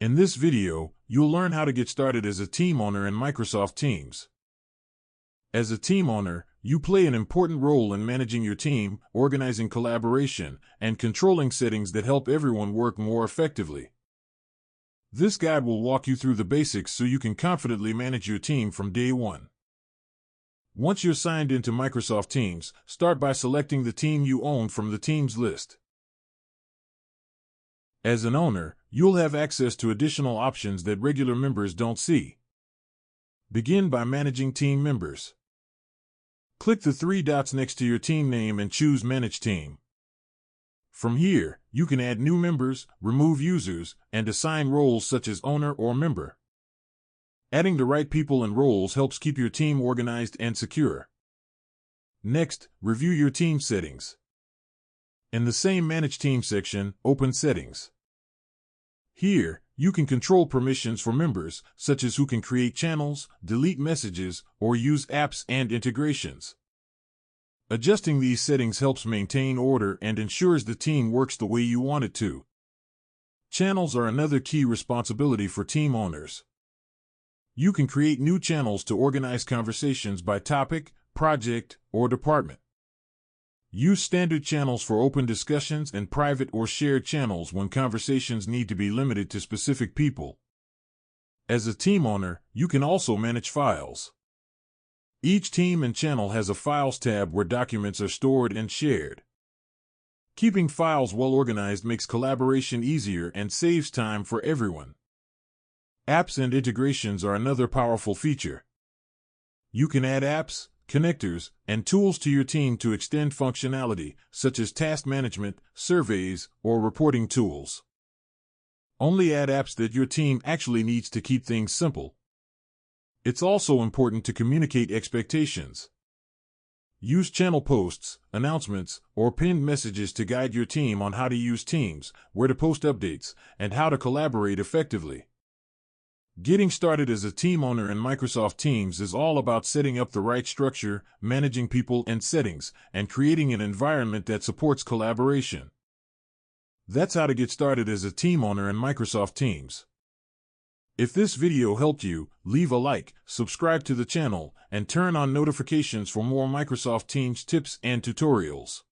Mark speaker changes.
Speaker 1: In this video, you'll learn how to get started as a team owner in Microsoft Teams. As a team owner, you play an important role in managing your team, organizing collaboration, and controlling settings that help everyone work more effectively. This guide will walk you through the basics so you can confidently manage your team from day one. Once you're signed into Microsoft Teams, start by selecting the team you own from the Teams list. As an owner, you'll have access to additional options that regular members don't see. Begin by managing team members. Click the three dots next to your team name and choose Manage Team. From here, you can add new members, remove users, and assign roles such as owner or member. Adding the right people and roles helps keep your team organized and secure. Next, review your team settings. In the same Manage Team section, open Settings. Here, you can control permissions for members, such as who can create channels, delete messages, or use apps and integrations. Adjusting these settings helps maintain order and ensures the team works the way you want it to. Channels are another key responsibility for team owners. You can create new channels to organize conversations by topic, project, or department. Use standard channels for open discussions and private or shared channels when conversations need to be limited to specific people. As a team owner, you can also manage files. Each team and channel has a Files tab where documents are stored and shared. Keeping files well organized makes collaboration easier and saves time for everyone. Apps and integrations are another powerful feature. You can add apps, connectors, and tools to your team to extend functionality, such as task management, surveys, or reporting tools. Only add apps that your team actually needs to keep things simple. It's also important to communicate expectations. Use channel posts, announcements, or pinned messages to guide your team on how to use Teams, where to post updates, and how to collaborate effectively. Getting started as a team owner in Microsoft Teams is all about setting up the right structure, managing people and settings, and creating an environment that supports collaboration. That's how to get started as a team owner in Microsoft Teams. If this video helped you, leave a like, subscribe to the channel, and turn on notifications for more Microsoft Teams tips and tutorials.